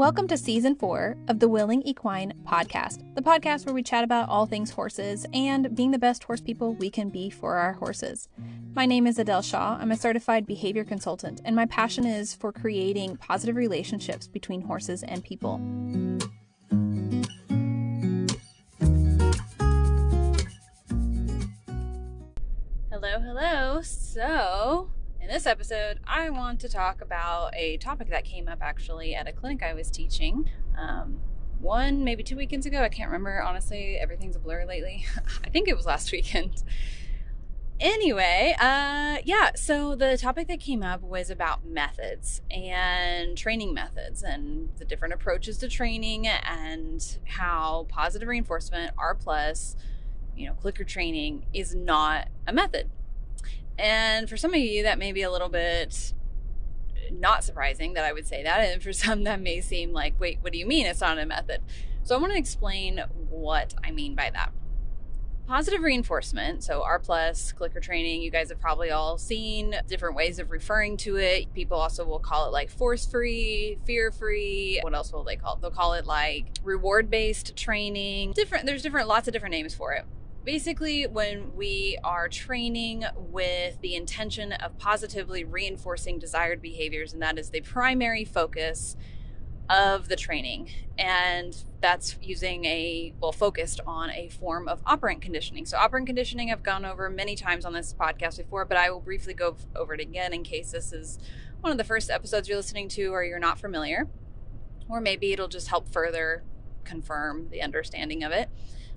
Welcome to Season 4 of the Willing Equine Podcast, the podcast where we chat about all things horses and being the best horse people we can be for our horses. My name is Adele Shaw. I'm a certified behavior consultant, and my passion is for creating positive relationships between horses and people. Hello. So, in this episode, I want to talk about a topic that came up actually at a clinic I was teaching maybe 2 weekends ago. I can't remember. Honestly, everything's a blur lately. I think it was last weekend. Anyway, so the topic that came up was about methods and training methods and the different approaches to training and how positive reinforcement, R+, clicker training is not a method. And for some of you, that may be a little bit not surprising that I would say that. And for some, that may seem like, wait, what do you mean it's not a method? So I want to explain what I mean by that. Positive reinforcement, so R+, clicker training, you guys have probably all seen different ways of referring to it. People also will call it like force-free, fear-free. What else will they call it? They'll call it like reward-based training. There's lots of different names for it. Basically, when we are training with the intention of positively reinforcing desired behaviors, and that is the primary focus of the training, and that's focused on a form of operant conditioning. So operant conditioning I've gone over many times on this podcast before, but I will briefly go over it again in case this is one of the first episodes you're listening to or you're not familiar, or maybe it'll just help further confirm the understanding of it.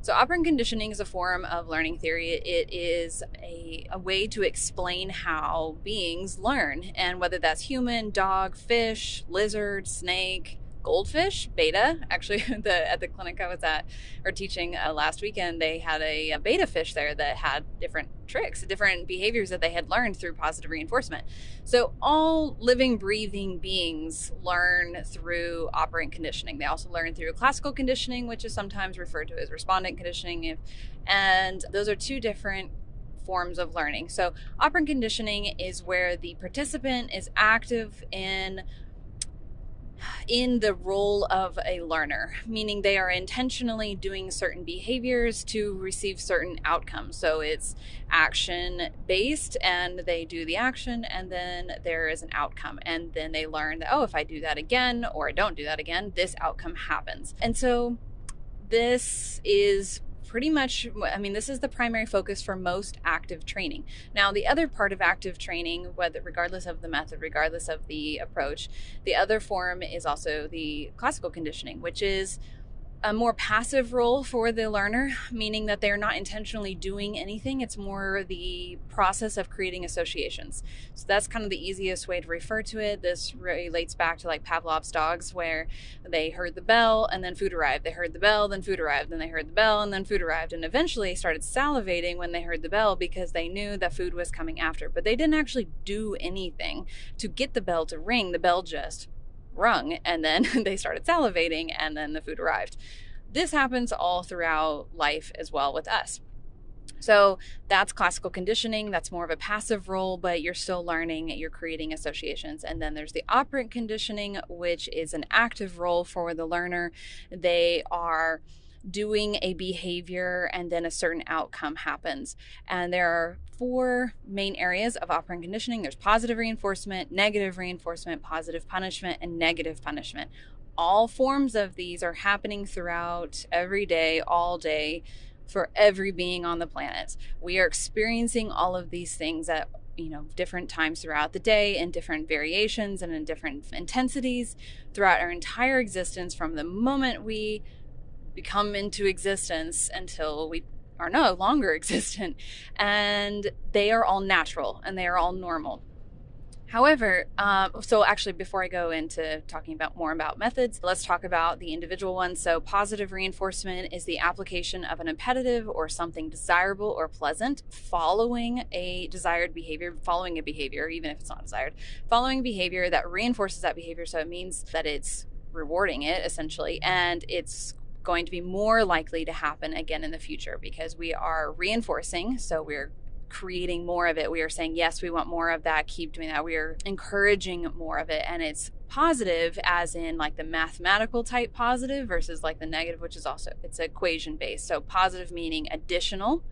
So operant conditioning is a form of learning theory. It is a way to explain how beings learn, and whether that's human, dog, fish, lizard, snake, goldfish, beta. Actually, at the clinic I was at or teaching last weekend, they had a beta fish there that had different tricks, different behaviors that they had learned through positive reinforcement. So all living, breathing beings learn through operant conditioning. They also learn through classical conditioning, which is sometimes referred to as respondent conditioning. And those are two different forms of learning. So operant conditioning is where the participant is active in the role of a learner, meaning they are intentionally doing certain behaviors to receive certain outcomes. So it's action based, and they do the action, and then there is an outcome, and then they learn that, if I do that again or I don't do that again, this outcome happens. And so this is pretty much, this is the primary focus for most active training. Now, the other part of active training, regardless of the method, regardless of the approach, the other form is also the classical conditioning, which is a more passive role for the learner, meaning that they're not intentionally doing anything. It's more the process of creating associations. So that's kind of the easiest way to refer to it. This relates back to like Pavlov's dogs, where they heard the bell and then food arrived. They heard the bell, then food arrived. Then they heard the bell and then food arrived. And eventually started salivating when they heard the bell because they knew that food was coming after. But they didn't actually do anything to get the bell to ring. The bell just rung, and then they started salivating, and then the food arrived. This happens all throughout life as well with us. So that's classical conditioning. That's more of a passive role, but you're still learning, you're creating associations. And then there's the operant conditioning, which is an active role for the learner. They are doing a behavior, and then a certain outcome happens. And there are 4 main areas of operant conditioning. There's positive reinforcement, negative reinforcement, positive punishment, and negative punishment. All forms of these are happening throughout every day, all day, for every being on the planet. We are experiencing all of these things at different times throughout the day, in different variations and in different intensities throughout our entire existence, from the moment we become into existence until we are no longer existent. And they are all natural and they are all normal. However, so actually before I go into talking more about methods, let's talk about the individual ones. So positive reinforcement is the application of an imperative or something desirable or pleasant following a behavior, even if it's not desired, following behavior that reinforces that behavior. So it means that it's rewarding it essentially, and it's going to be more likely to happen again in the future because we are reinforcing. So we're creating more of it. We are saying, yes, we want more of that. Keep doing that. We are encouraging more of it. And it's positive as in like the mathematical type positive versus like the negative, which is also, it's equation based. So positive meaning additional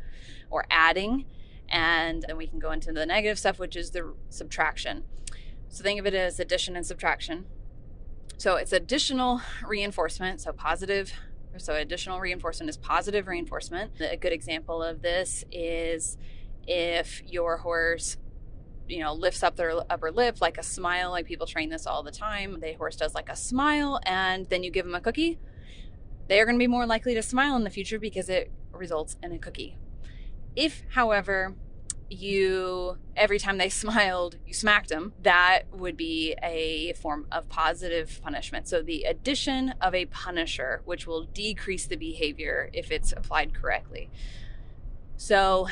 or adding. And then we can go into the negative stuff, which is the subtraction. So think of it as addition and subtraction. So it's additional reinforcement. So additional reinforcement is positive reinforcement. A good example of this is if your horse, lifts up their upper lip, like a smile, like people train this all the time. The horse does like a smile, and then you give them a cookie. They are going to be more likely to smile in the future because it results in a cookie. If, however, every time they smiled, you smacked them, that would be a form of positive punishment. So the addition of a punisher, which will decrease the behavior if it's applied correctly. So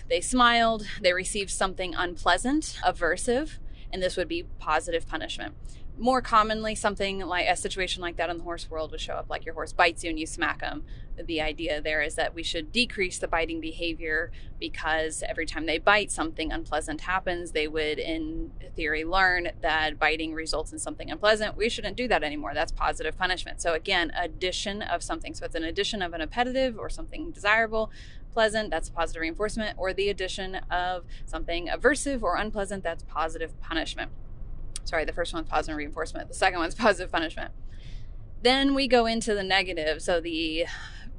they smiled, they received something unpleasant, aversive, and this would be positive punishment. More commonly, something like a situation like that in the horse world would show up, like your horse bites you and you smack them. The idea there is that we should decrease the biting behavior because every time they bite, something unpleasant happens. They would, in theory, learn that biting results in something unpleasant. We shouldn't do that anymore. That's positive punishment. So again, addition of something. So it's an addition of an appetitive or something desirable, pleasant, that's positive reinforcement, or the addition of something aversive or unpleasant, that's positive punishment. Sorry, the first one's positive reinforcement. The second one's positive punishment. Then we go into the negative, so the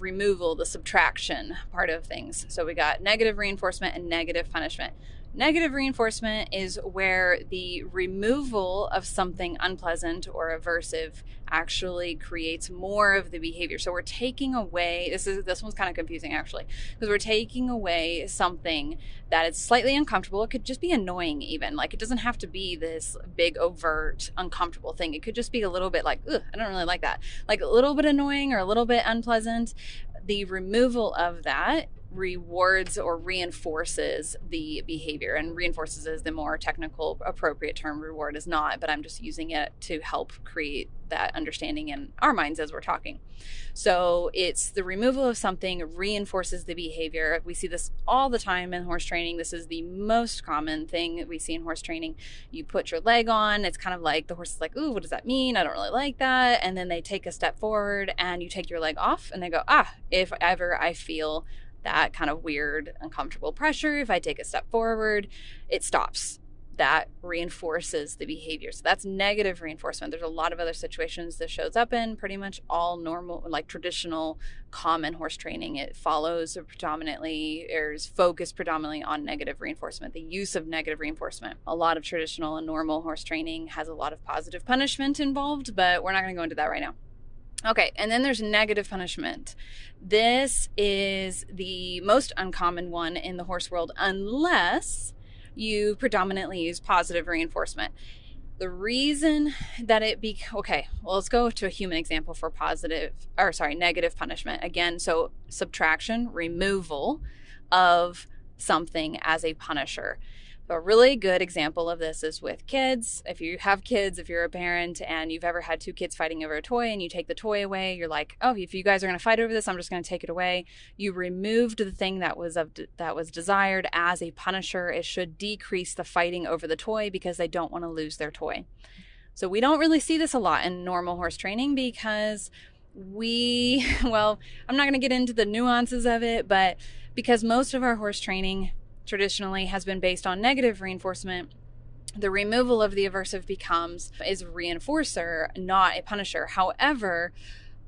removal, the subtraction part of things. So we got negative reinforcement and negative punishment. Negative reinforcement is where the removal of something unpleasant or aversive actually creates more of the behavior. So we're taking away, this one's kind of confusing actually, because we're taking away something that is slightly uncomfortable. It could just be annoying even. Like it doesn't have to be this big overt uncomfortable thing. It could just be a little bit like, ugh, I don't really like that. Like a little bit annoying or a little bit unpleasant. The removal of that rewards or reinforces the behavior, and reinforces is the more technical appropriate term. Reward is not, but I'm just using it to help create that understanding in our minds as we're talking. So it's the removal of something reinforces the behavior. We see this all the time in horse training. This is the most common thing that we see in horse training. You put your leg on, it's kind of like the horse is like, ooh, what does that mean? I don't really like that. And then they take a step forward and you take your leg off and they go, if ever I feel that kind of weird, uncomfortable pressure, if I take a step forward, it stops. That reinforces the behavior. So that's negative reinforcement. There's a lot of other situations this shows up in. Pretty much all normal, like traditional, common horse training, it follows predominantly, or is focused predominantly on negative reinforcement, the use of negative reinforcement. A lot of traditional and normal horse training has a lot of positive punishment involved, but we're not going to go into that right now. Okay, and then there's negative punishment. This is the most uncommon one in the horse world, unless you predominantly use positive reinforcement. The reason that let's go to a human example for negative punishment. Again, so subtraction, removal of something as a punisher. A really good example of this is with kids. If you have kids, if you're a parent and you've ever had two kids fighting over a toy and you take the toy away, you're like, oh, if you guys are going to fight over this, I'm just going to take it away. You removed the thing that was desired as a punisher. It should decrease the fighting over the toy because they don't want to lose their toy. So we don't really see this a lot in normal horse training because I'm not going to get into the nuances of it, but because most of our horse training traditionally has been based on negative reinforcement, the removal of the aversive is a reinforcer, not a punisher. However,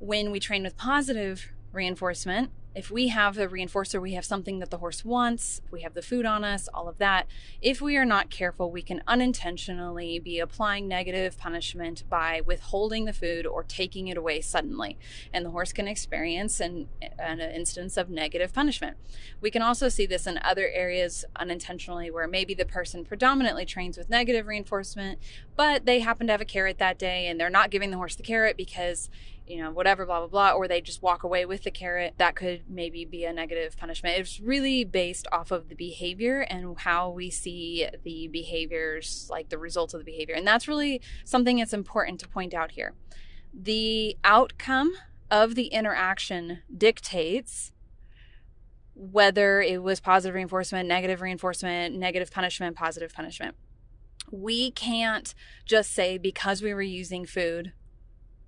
when we train with positive reinforcement, if we have a reinforcer, we have something that the horse wants, we have the food on us, all of that. If we are not careful, we can unintentionally be applying negative punishment by withholding the food or taking it away suddenly. And the horse can experience an instance of negative punishment. We can also see this in other areas unintentionally where maybe the person predominantly trains with negative reinforcement, but they happen to have a carrot that day and they're not giving the horse the carrot because whatever, blah, blah, blah, or they just walk away with the carrot. That could maybe be a negative punishment. It's really based off of the behavior and how we see the behaviors, like the results of the behavior. And that's really something that's important to point out here. The outcome of the interaction dictates whether it was positive reinforcement, negative punishment, positive punishment. We can't just say because we were using food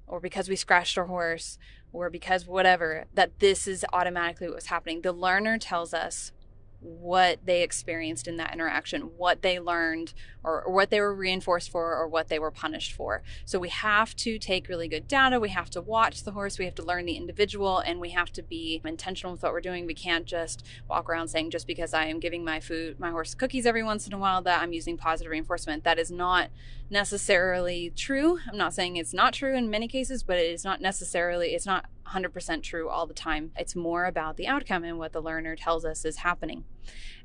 or because we scratched our horse or because whatever, that this is automatically what was happening. The learner tells us what they experienced in that interaction, what they learned, or what they were reinforced for, or what they were punished for. So we have to take really good data. We have to watch the horse. We have to learn the individual, and we have to be intentional with what we're doing. We can't just walk around saying just because I am giving my horse cookies every once in a while, that I'm using positive reinforcement. That is not necessarily true. I'm not saying it's not true in many cases, but it's not 100% true all the time. It's more about the outcome and what the learner tells us is happening.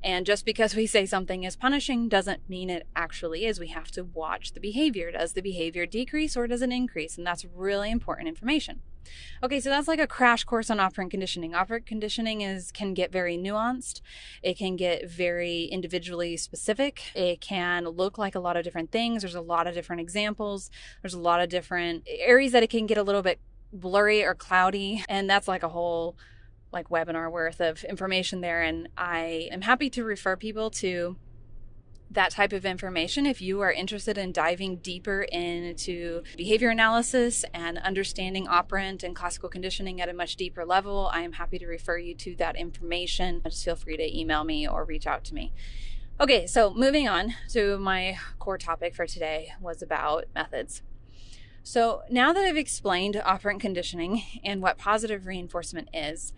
And just because we say something is punishing doesn't mean it actually is. We have to watch the behavior. Does the behavior decrease or does it increase? And that's really important information. Okay, so that's like a crash course on operant conditioning. Operant conditioning can get very nuanced. It can get very individually specific. It can look like a lot of different things. There's a lot of different examples. There's a lot of different areas that it can get a little bit blurry or cloudy. And that's like a whole webinar worth of information there. And I am happy to refer people to that type of information. If you are interested in diving deeper into behavior analysis and understanding operant and classical conditioning at a much deeper level, I am happy to refer you to that information. Just feel free to email me or reach out to me. Okay, so moving on to my core topic for today was about methods. So now that I've explained operant conditioning and what positive reinforcement is,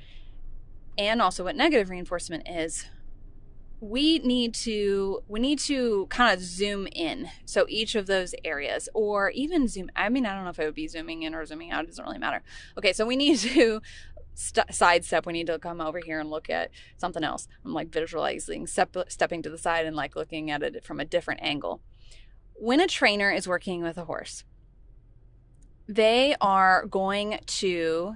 and also what negative reinforcement is, we need to kind of zoom in. So each of those areas, or even zoom, I don't know if it would be zooming in or zooming out, it doesn't really matter. Okay, so we need to sidestep. We need to come over here and look at something else. I'm visualizing, stepping to the side and looking at it from a different angle. When a trainer is working with a horse, they are going to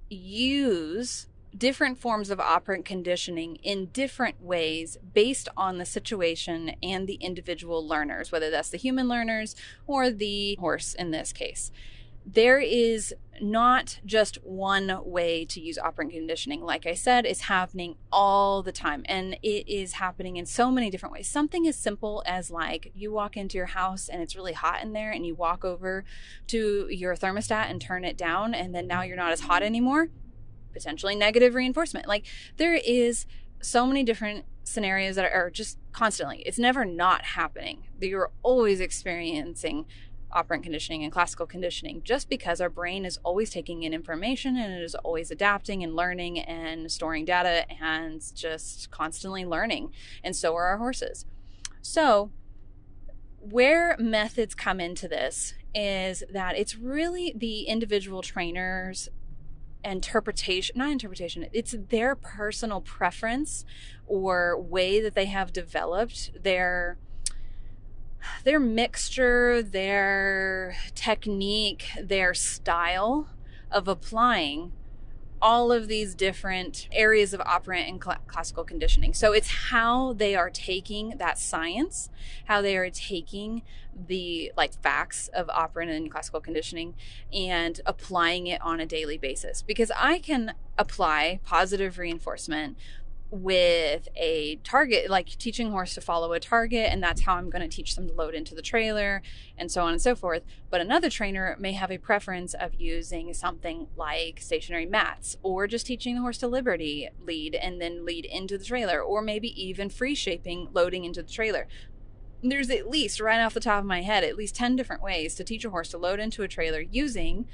use different forms of operant conditioning in different ways based on the situation and the individual learners, whether that's the human learners or the horse in this case. There is not just one way to use operant conditioning. Like I said, it's happening all the time, and it is happening in so many different ways. Something as simple as you walk into your house and it's really hot in there and you walk over to your thermostat and turn it down, and then now you're not as hot anymore. Potentially negative reinforcement. There is so many different scenarios that are just constantly, it's never not happening. You're always experiencing operant conditioning and classical conditioning, just because our brain is always taking in information and it is always adapting and learning and storing data and just constantly learning. And so are our horses. So where methods come into this is that it's really the individual trainer's it's their personal preference or way that they have developed their mixture, their technique, their style of applying all of these different areas of operant and classical conditioning. So it's how they are taking that science, how they are taking the facts of operant and classical conditioning and applying it on a daily basis. Because I can apply positive reinforcement with a target, teaching a horse to follow a target, and that's how I'm going to teach them to load into the trailer and so on and so forth. But another trainer may have a preference of using something like stationary mats, or just teaching the horse to liberty lead and then lead into the trailer, or maybe even free shaping loading into the trailer. There's at least, right off the top of my head, at least 10 different ways to teach a horse to load into a trailer using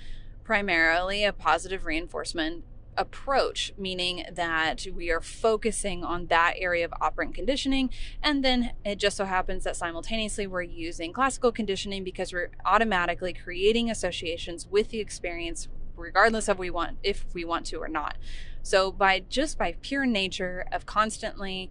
primarily a positive reinforcement approach, meaning that we are focusing on that area of operant conditioning, and then it just so happens that simultaneously we're using classical conditioning because we're automatically creating associations with the experience regardless of if we want to or not. So by pure nature of constantly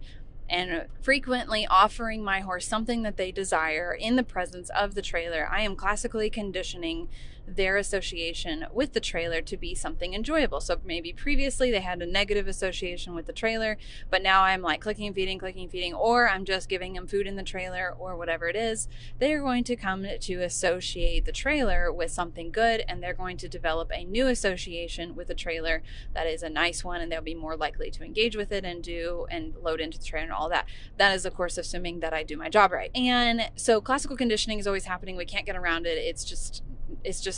and frequently offering my horse something that they desire in the presence of the trailer, I am classically conditioning their association with the trailer to be something enjoyable. So maybe previously they had a negative association with the trailer, but now I'm like clicking, feeding, or I'm just giving them food in the trailer or whatever it is. They're going to come to associate the trailer with something good, and they're going to develop a new association with the trailer that is a nice one, and they'll be more likely to engage with it and load into the trailer and all that. That is, of course, assuming that I do my job right. And so classical conditioning is always happening. We can't get around it. It's just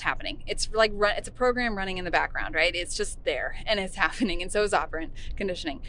happening. It's like it's a program running in the background, right? It's just there and it's happening. And so is operant conditioning.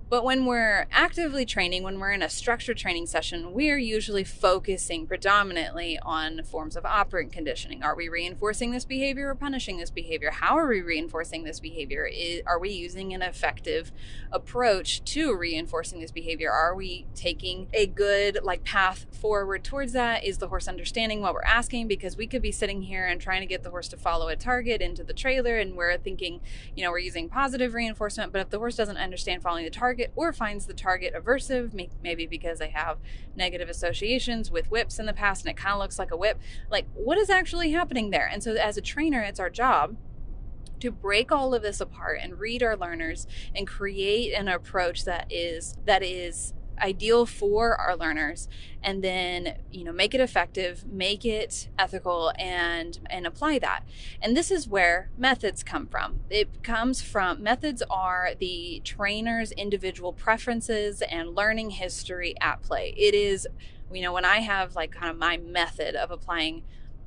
But when we're actively training, when we're in a structured training session, we're usually focusing predominantly on forms of operant conditioning. Are we reinforcing this behavior or punishing this behavior? How are we reinforcing this behavior? Are we using an effective approach to reinforcing this behavior? Are we taking a good path forward towards that? Is the horse understanding what we're asking? Because we could be sitting here and trying to get the horse to follow a target into the trailer, and we're thinking, we're using positive reinforcement, but if the horse doesn't understand following the target or finds the target aversive, maybe because they have negative associations with whips in the past and it kind of looks like a whip, what is actually happening there? And so as a trainer, it's our job to break all of this apart and read our learners and create an approach that is ideal for our learners, and then make it effective, make it ethical, and apply that. And this is where methods come from. Methods are the trainer's individual preferences and learning history at play. It is, when I have kind of my method of applying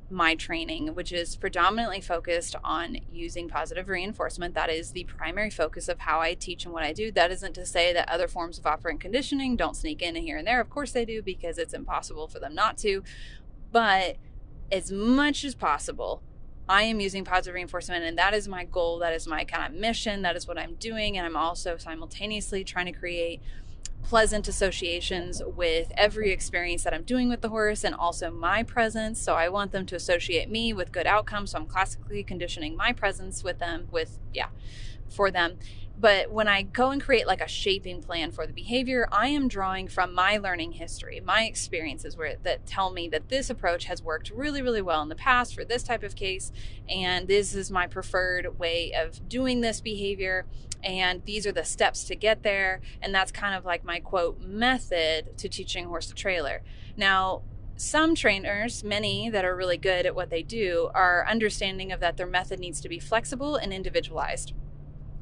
my training, which is predominantly focused on using positive reinforcement. That is the primary focus of how I teach and what I do. That isn't to say that other forms of operant conditioning don't sneak in here and there. Of course they do, because it's impossible for them not to. But as much as possible, I am using positive reinforcement, and that is my goal. That is my kind of mission. That is what I'm doing. And I'm also simultaneously trying to create pleasant associations with every experience that I'm doing with the horse, and also my presence. So I want them to associate me with good outcomes. So I'm classically conditioning my presence for them. But when I go and create a shaping plan for the behavior, I am drawing from my learning history, my experiences that tell me that this approach has worked really, really well in the past for this type of case, and this is my preferred way of doing this behavior, and these are the steps to get there. And that's kind of my quote method to teaching horse to trailer. Now, some trainers, many that are really good at what they do, are understanding of that their method needs to be flexible and individualized.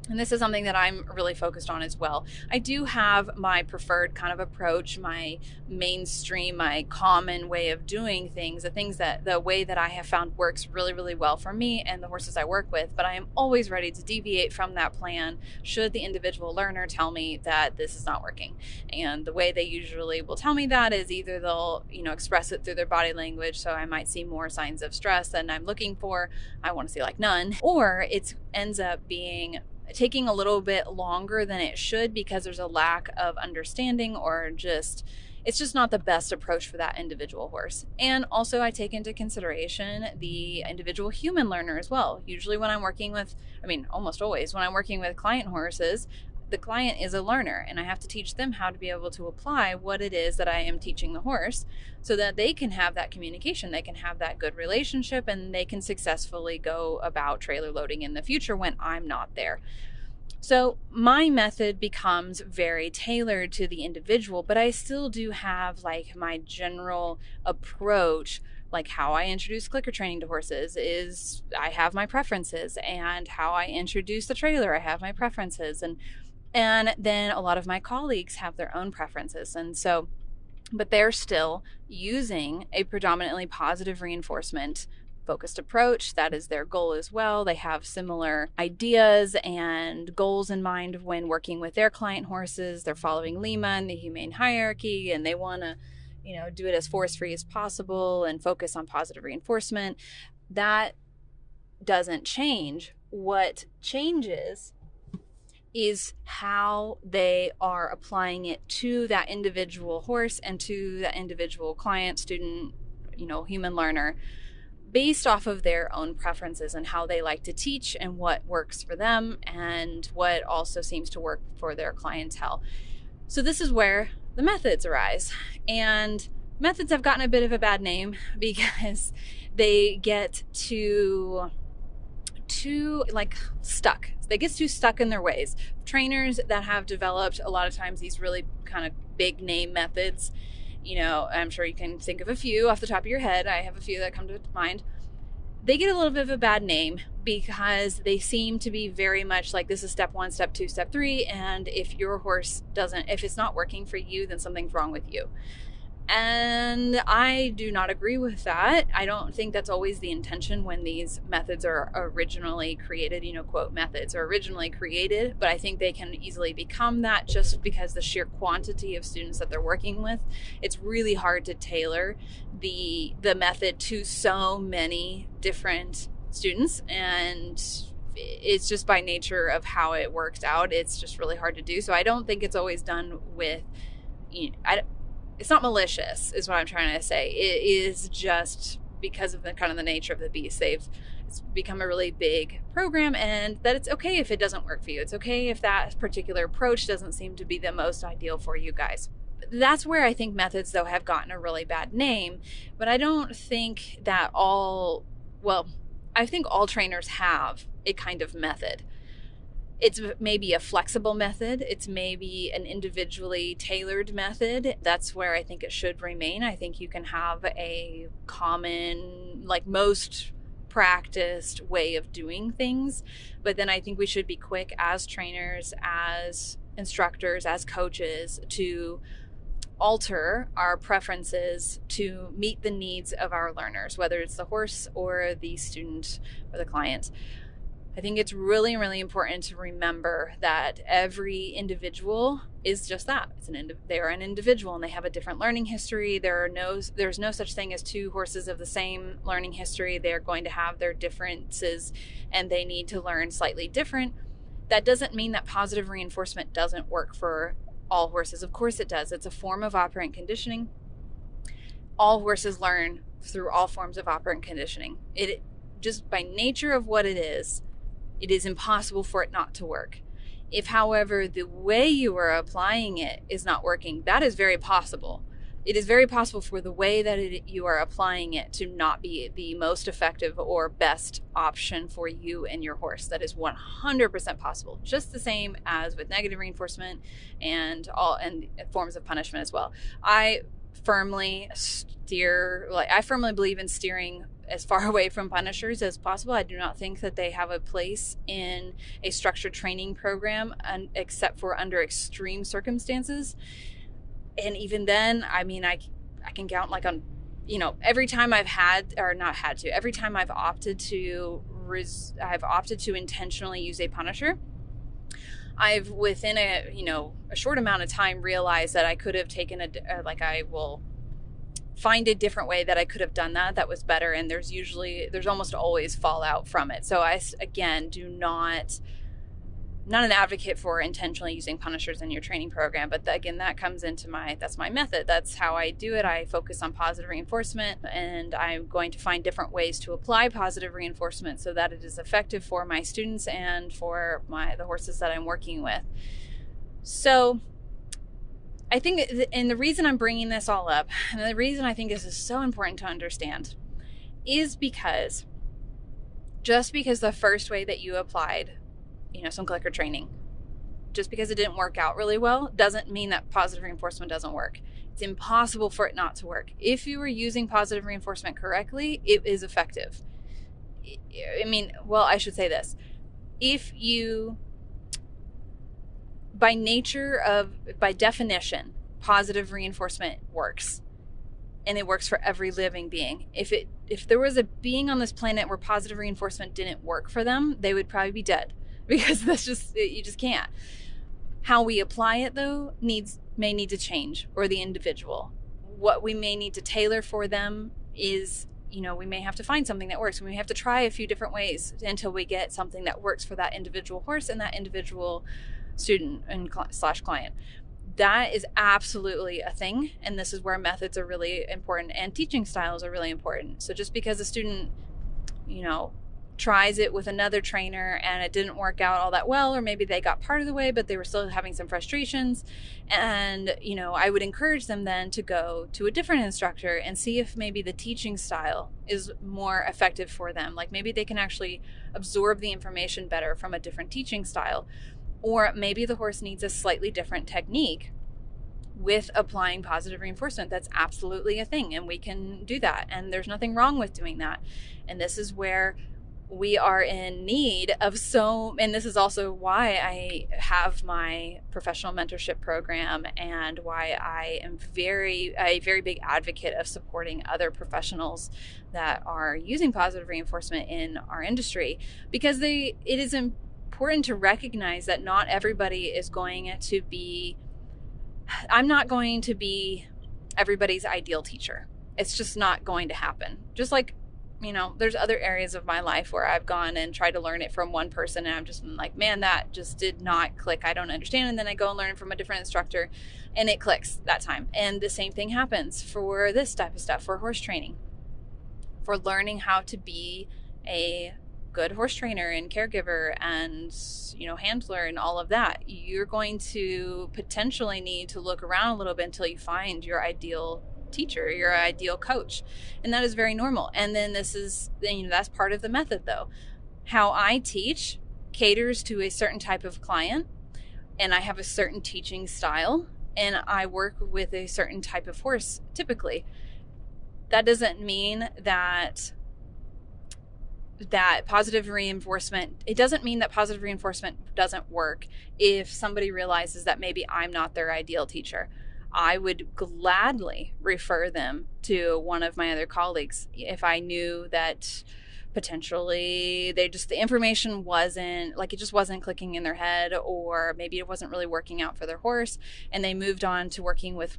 And this is something that I'm really focused on as well. I do have my preferred kind of approach, my mainstream, my common way of doing things, the way that I have found works really, really well for me and the horses I work with. But I am always ready to deviate from that plan should the individual learner tell me that this is not working. And the way they usually will tell me that is either they'll, express it through their body language. So I might see more signs of stress than I'm looking for. I want to see none. Or it ends up being taking a little bit longer than it should because there's a lack of understanding, or it's just not the best approach for that individual horse. And also I take into consideration the individual human learner as well. Usually when I'm working with, almost always when I'm working with client horses, the client is a learner, and I have to teach them how to be able to apply what it is that I am teaching the horse so that they can have that communication, they can have that good relationship, and they can successfully go about trailer loading in the future when I'm not there. So my method becomes very tailored to the individual, but I still do have my general approach. How I introduce clicker training to horses is I have my preferences, and how I introduce the trailer, I have my preferences, and then a lot of my colleagues have their own preferences. And so, but they're still using a predominantly positive reinforcement focused approach. That is their goal as well. They have similar ideas and goals in mind when working with their client horses. They're following Lima and the humane hierarchy, and they want to, do it as force-free as possible and focus on positive reinforcement. That doesn't change. What changes is how they are applying it to that individual horse and to that individual client, student, human learner, based off of their own preferences and how they like to teach and what works for them and what also seems to work for their clientele. So this is where the methods arise. And methods have gotten a bit of a bad name because they get too like stuck. They get too stuck in their ways. Trainers that have developed a lot of times these really kind of big name methods, I'm sure you can think of a few off the top of your head. I have a few that come to mind. They get a little bit of a bad name because they seem to be very much like, this is step 1, step 2, step 3, and if it's not working for you, then something's wrong with you. And I do not agree with that. I don't think that's always the intention when these methods are originally created, quote, methods are originally created, but I think they can easily become that just because the sheer quantity of students that they're working with. It's really hard to tailor the method to so many different students, and it's just by nature of how it works out. It's just really hard to do. So I don't think it's always done with, it's not malicious is what I'm trying to say. It is just because of the kind of the nature of the beast. It's become a really big program, and that it's okay if it doesn't work for you. It's okay if that particular approach doesn't seem to be the most ideal for you guys. That's where I think methods, though, have gotten a really bad name. But I don't think that I think all trainers have a kind of method. It's maybe a flexible method. It's maybe an individually tailored method. That's where I think it should remain. I think you can have a common, like most practiced way of doing things. But then I think we should be quick as trainers, as instructors, as coaches to alter our preferences to meet the needs of our learners, whether it's the horse or the student or the client. I think it's really, really important to remember that every individual is just that. They are an individual and they have a different learning history. There's no such thing as two horses of the same learning history. They're going to have their differences and they need to learn slightly different. That doesn't mean that positive reinforcement doesn't work for all horses. Of course it does. It's a form of operant conditioning. All horses learn through all forms of operant conditioning. It just by nature of what it is impossible for it not to work. If, however, the way you are applying it is not working, that is very possible. It is very possible for the way that you are applying it to not be the most effective or best option for you and your horse. That is 100% possible. Just the same as with negative reinforcement and forms of punishment as well. I firmly believe in steering as far away from punishers as possible. I do not think that they have a place in a structured training program, except for under extreme circumstances. And even then, I mean, I can count like on, every time I've every time I've opted to intentionally use a punisher, I've within a short amount of time realized that I could have taken I will find a different way that I could have done that was better. And there's almost always fallout from it. So I, again, not an advocate for intentionally using punishers in your training program, but again, that comes into that's my method. That's how I do it. I focus on positive reinforcement, and I'm going to find different ways to apply positive reinforcement so that it is effective for my students and for the horses that I'm working with. So I think, and the reason I'm bringing this all up, and the reason I think this is so important to understand, is because just because the first way that you applied, some clicker training, just because it didn't work out really well, doesn't mean that positive reinforcement doesn't work. It's impossible for it not to work. If you were using positive reinforcement correctly, it is effective. I should say this. If you, by definition, positive reinforcement works. And it works for every living being. If there was a being on this planet where positive reinforcement didn't work for them, they would probably be dead, because you just can't. How we apply it, though, may need to change, or the individual. What we may need to tailor for them is, we may have to find something that works. We may have to try a few different ways until we get something that works for that individual horse and that individual student and / client. That is absolutely a thing, and this is where methods are really important and teaching styles are really important. So just because a student, tries it with another trainer and it didn't work out all that well, or maybe they got part of the way but they were still having some frustrations, and I would encourage them then to go to a different instructor and see if maybe the teaching style is more effective for them. Like maybe they can actually absorb the information better from a different teaching style, or maybe the horse needs a slightly different technique with applying positive reinforcement. That's absolutely a thing, and we can do that, and there's nothing wrong with doing that. And this is where we are in need of and this is also why I have my professional mentorship program, and why I am a very big advocate of supporting other professionals that are using positive reinforcement in our industry, because it is important to recognize that not everybody is going to be, I'm not going to be everybody's ideal teacher. It's just not going to happen. Just like, there's other areas of my life where I've gone and tried to learn it from one person and I'm just like, man, that just did not click. I don't understand. And then I go and learn it from a different instructor and it clicks that time. And the same thing happens for this type of stuff, for horse training, for learning how to be a good horse trainer and caregiver and handler and all of that. You're going to potentially need to look around a little bit until you find your ideal teacher, your ideal coach, and that is very normal. And then that's part of the method, though. How I teach caters to a certain type of client, and I have a certain teaching style, and I work with a certain type of horse typically. That doesn't mean that positive reinforcement, it doesn't mean that positive reinforcement doesn't work if somebody realizes that maybe I'm not their ideal teacher. I would gladly refer them to one of my other colleagues if I knew that potentially the information it just wasn't clicking in their head, or maybe it wasn't really working out for their horse, and they moved on to working with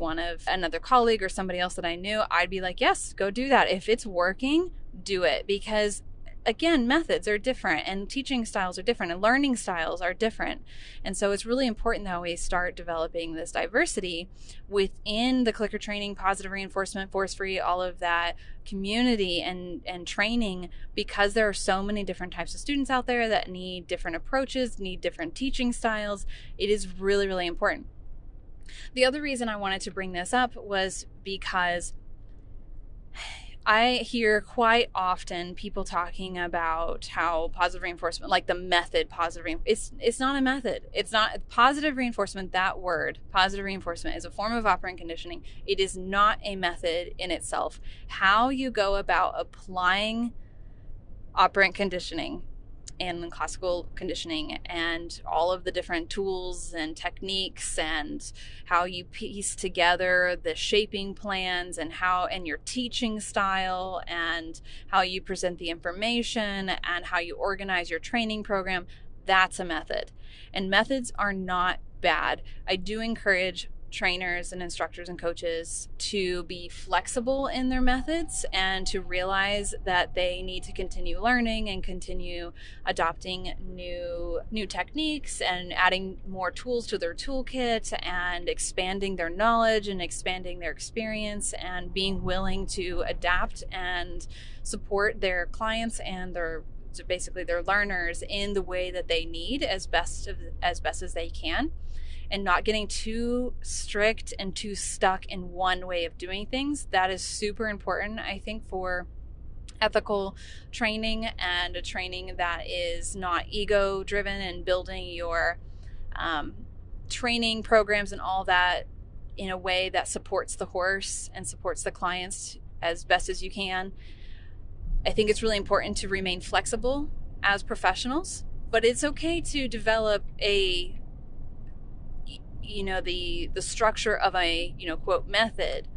another colleague or somebody else that I knew. I'd be like, yes, go do that. If it's working, do it, because again, methods are different and teaching styles are different and learning styles are different. And so it's really important that we start developing this diversity within the clicker training, positive reinforcement, force free, all of that community and training, because there are so many different types of students out there that need different approaches, need different teaching styles. It is really, really important. The other reason I wanted to bring this up was because I hear quite often people talking about how positive reinforcement, like the method positive reinforcement, it's not a method. It's not positive reinforcement. That word, positive reinforcement, is a form of operant conditioning. It is not a method in itself. How you go about applying operant conditioning and classical conditioning and all of the different tools and techniques, and how you piece together the shaping plans and your teaching style and how you present the information and how you organize your training program, that's a method. And methods are not bad. I do encourage trainers and instructors and coaches to be flexible in their methods and to realize that they need to continue learning and continue adopting new techniques and adding more tools to their toolkit and expanding their knowledge and expanding their experience and being willing to adapt and support their clients and their learners in the way that they need as best as they can, and not getting too strict and too stuck in one way of doing things. That is super important, I think, for ethical training and a training that is not ego driven, and building your training programs and all that in a way that supports the horse and supports the clients as best as you can. I think it's really important to remain flexible as professionals, but it's okay to develop the structure of a, quote, method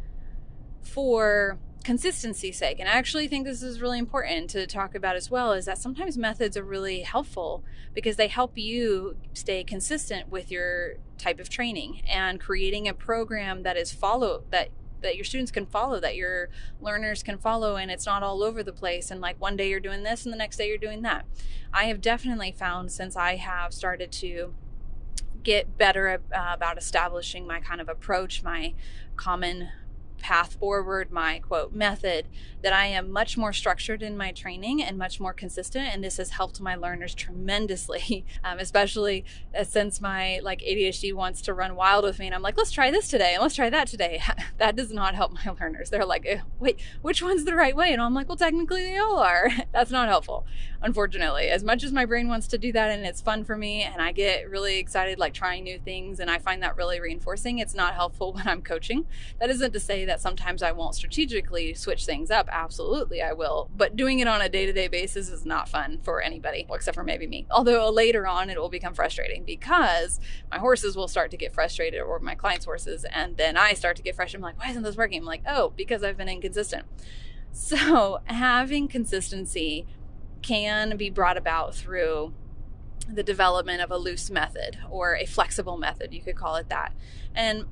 for consistency's sake. And I actually think this is really important to talk about as well, is that sometimes methods are really helpful because they help you stay consistent with your type of training and creating a program that is that your students can follow, that your learners can follow, and it's not all over the place. And like one day you're doing this and the next day you're doing that. I have definitely found, since I have started to get better about establishing my kind of approach, my common path forward, my quote method, that I am much more structured in my training and much more consistent. And this has helped my learners tremendously, especially since my like ADHD wants to run wild with me. And I'm like, let's try this today and let's try that today. That does not help my learners. They're like, wait, which one's the right way? And I'm like, well, technically they all are. That's not helpful, unfortunately. As much as my brain wants to do that and it's fun for me and I get really excited like trying new things and I find that really reinforcing, it's not helpful when I'm coaching. That isn't to say that sometimes I won't strategically switch things up. Absolutely I will, but doing it on a day-to-day basis is not fun for anybody, well, except for maybe me. Although later on it will become frustrating because my horses will start to get frustrated, or my clients' horses, and then I start to get frustrated. I'm like, why isn't this working? I'm like, oh, because I've been inconsistent. So having consistency can be brought about through the development of a loose method or a flexible method, you could call it that. And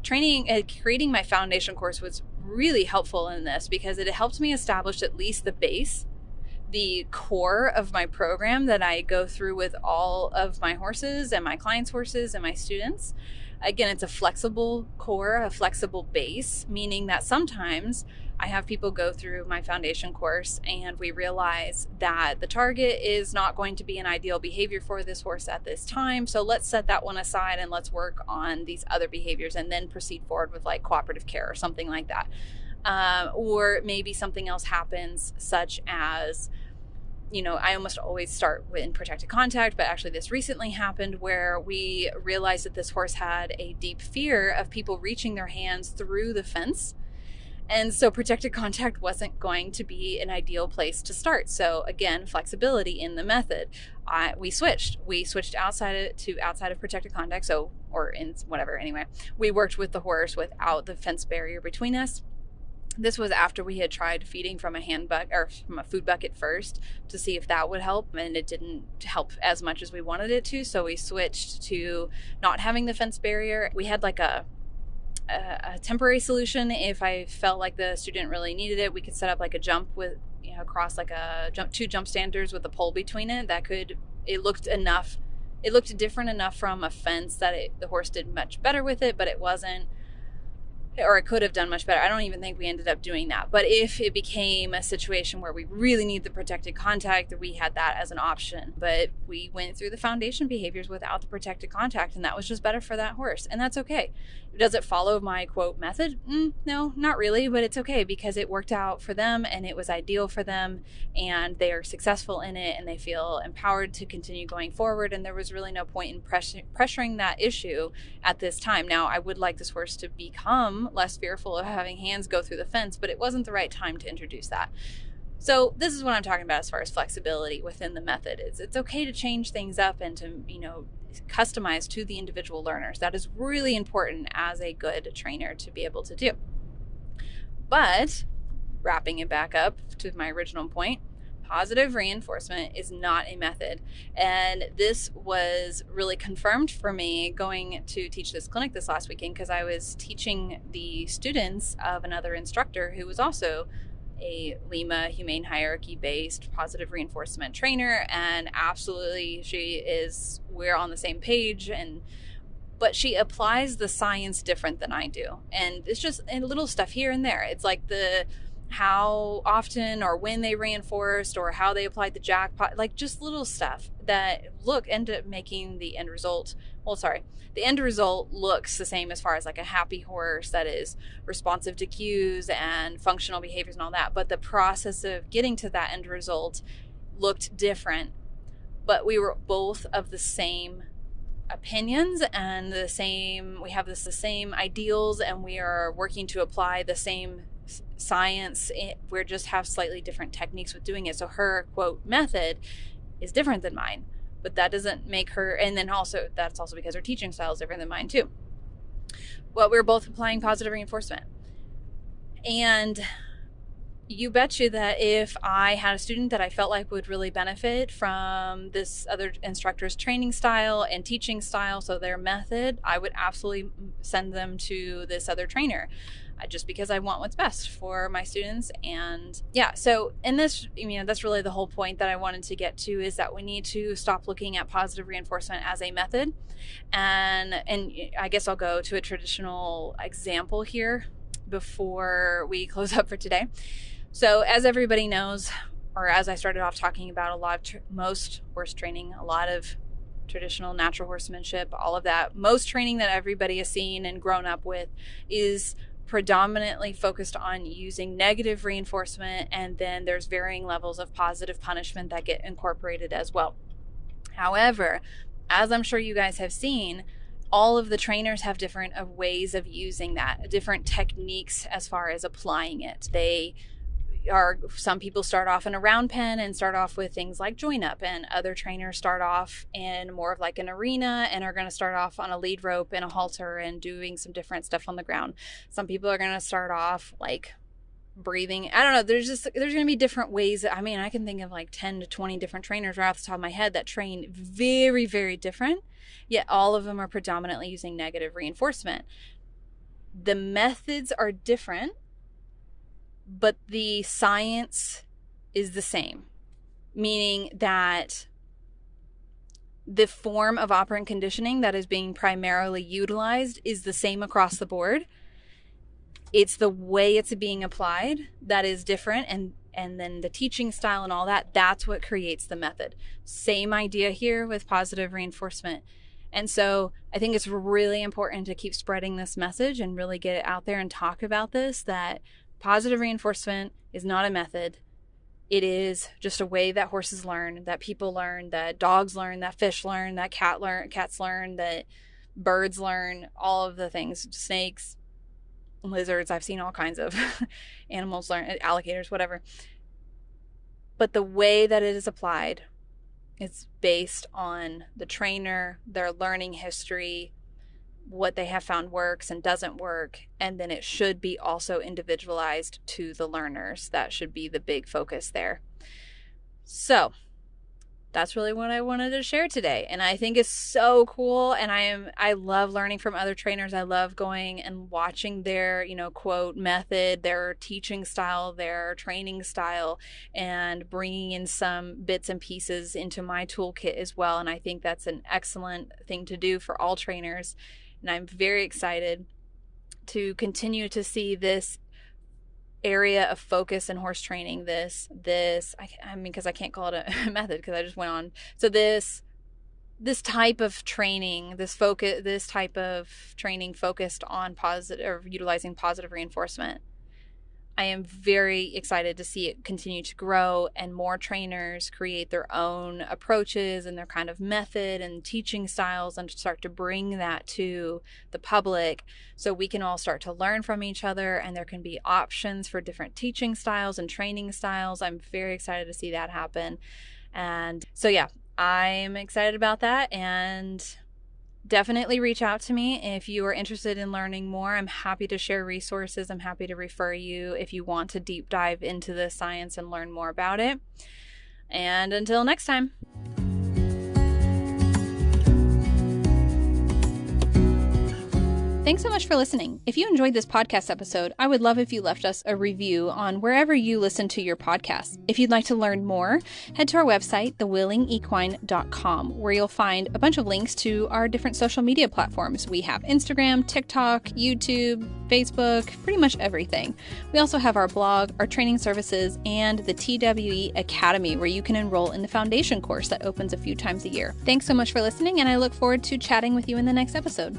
creating my foundation course was really helpful in this because it helped me establish at least the base, the core of my program that I go through with all of my horses and my clients' horses and my students. Again, it's a flexible core, a flexible base, meaning that sometimes I have people go through my foundation course and we realize that the target is not going to be an ideal behavior for this horse at this time. So let's set that one aside and let's work on these other behaviors and then proceed forward with like cooperative care or something like that. Or maybe something else happens, such as, I almost always start in protected contact, but actually this recently happened where we realized that this horse had a deep fear of people reaching their hands through the fence. And so protected contact wasn't going to be an ideal place to start. So again, flexibility in the method. We switched outside of protected contact. Or in whatever, anyway, we worked with the horse without the fence barrier between us. This was after we had tried feeding from a food bucket first to see if that would help, and it didn't help as much as we wanted it to. So we switched to not having the fence barrier. We had like a temporary solution. If I felt like the student really needed it, we could set up like a jump with, across like two jump standards with a pole between it. It looked different enough from a fence that the horse did much better with it, but it wasn't, or it could have done much better. I don't even think we ended up doing that. But if it became a situation where we really need the protected contact, we had that as an option. But we went through the foundation behaviors without the protected contact, and that was just better for that horse. And that's okay. Does it follow my quote method? No, not really, but it's okay because it worked out for them and it was ideal for them and they are successful in it and they feel empowered to continue going forward. And there was really no point in pressuring that issue at this time. Now, I would like this horse to become less fearful of having hands go through the fence, but it wasn't the right time to introduce that. So this is what I'm talking about as far as flexibility within the method. It's okay to change things up and to, customize to the individual learners. That is really important as a good trainer to be able to do. But wrapping it back up to my original point, positive reinforcement is not a method. And this was really confirmed for me going to teach this clinic this last weekend because I was teaching the students of another instructor who was also a Lima humane hierarchy based positive reinforcement trainer, and absolutely we're on the same page, but she applies the science different than I do, and it's just a little stuff here and there. It's like how often or when they reinforced or how they applied the jackpot, like just little stuff that end up making the end result. The end result looks the same as far as like a happy horse that is responsive to cues and functional behaviors and all that. But the process of getting to that end result looked different. But we were both of the same opinions and we have the same ideals, and we are working to apply the same science. We just have slightly different techniques with doing it. So her quote method is different than mine, but that doesn't make her, and then also that's also because her teaching style is different than mine too. But we're both applying positive reinforcement. And you bet you that if I had a student that I felt like would really benefit from this other instructor's training style and teaching style, so their method, I would absolutely send them to this other trainer. Just because I want what's best for my students. And yeah, so in this, that's really the whole point that I wanted to get to, is that we need to stop looking at positive reinforcement as a method. And I guess I'll go to a traditional example here. before we close up for today. So as everybody knows, or as I started off talking about, most horse training, a lot of traditional natural horsemanship, all of that, most training that everybody has seen and grown up with is predominantly focused on using negative reinforcement, and then there's varying levels of positive punishment that get incorporated as well. However, as I'm sure you guys have seen, all of the trainers have different ways of using that, different techniques as far as applying it. Some people start off in a round pen and start off with things like join up, and other trainers start off in more of like an arena and are going to start off on a lead rope and a halter and doing some different stuff on the ground. Some people are going to start off like breathing. I don't know. There's going to be different ways. I mean, I can think of like 10 to 20 different trainers right off the top of my head that train very, very different, yet all of them are predominantly using negative reinforcement. The methods are different, but the science is the same, meaning that the form of operant conditioning that is being primarily utilized is the same across the board. It's the way it's being applied that is different, and then the teaching style and all that, that's what creates the method. Same idea here with positive reinforcement. And so I think it's really important to keep spreading this message and really get it out there and talk about this, that positive reinforcement is not a method. It is just a way that horses learn, that people learn, that dogs learn, that fish learn, that cats learn, that birds learn, all of the things, snakes, lizards. I've seen all kinds of animals learn, alligators, whatever. But the way that it is applied, it's based on the trainer, their learning history, what they have found works and doesn't work, and then it should be also individualized to the learners. That should be the big focus there. So that's really what I wanted to share today, and I think it's so cool. And I love learning from other trainers. I love going and watching their, quote, method, their teaching style, their training style, and bringing in some bits and pieces into my toolkit as well. And I think that's an excellent thing to do for all trainers. And I'm very excited to continue to see this area of focus in horse training. Because I can't call it a method because I just went on. So this type of training, this type of training focused on utilizing positive reinforcement, I am very excited to see it continue to grow and more trainers create their own approaches and their kind of method and teaching styles and start to bring that to the public so we can all start to learn from each other, and there can be options for different teaching styles and training styles. I'm very excited to see that happen. And so, yeah, I'm excited about that, and definitely reach out to me if you are interested in learning more. I'm happy to share resources. I'm happy to refer you if you want to deep dive into the science and learn more about it. And until next time. Thanks so much for listening. If you enjoyed this podcast episode, I would love if you left us a review on wherever you listen to your podcasts. If you'd like to learn more, head to our website, thewillingequine.com, where you'll find a bunch of links to our different social media platforms. We have Instagram, TikTok, YouTube, Facebook, pretty much everything. We also have our blog, our training services, and the TWE Academy, where you can enroll in the foundation course that opens a few times a year. Thanks so much for listening, and I look forward to chatting with you in the next episode.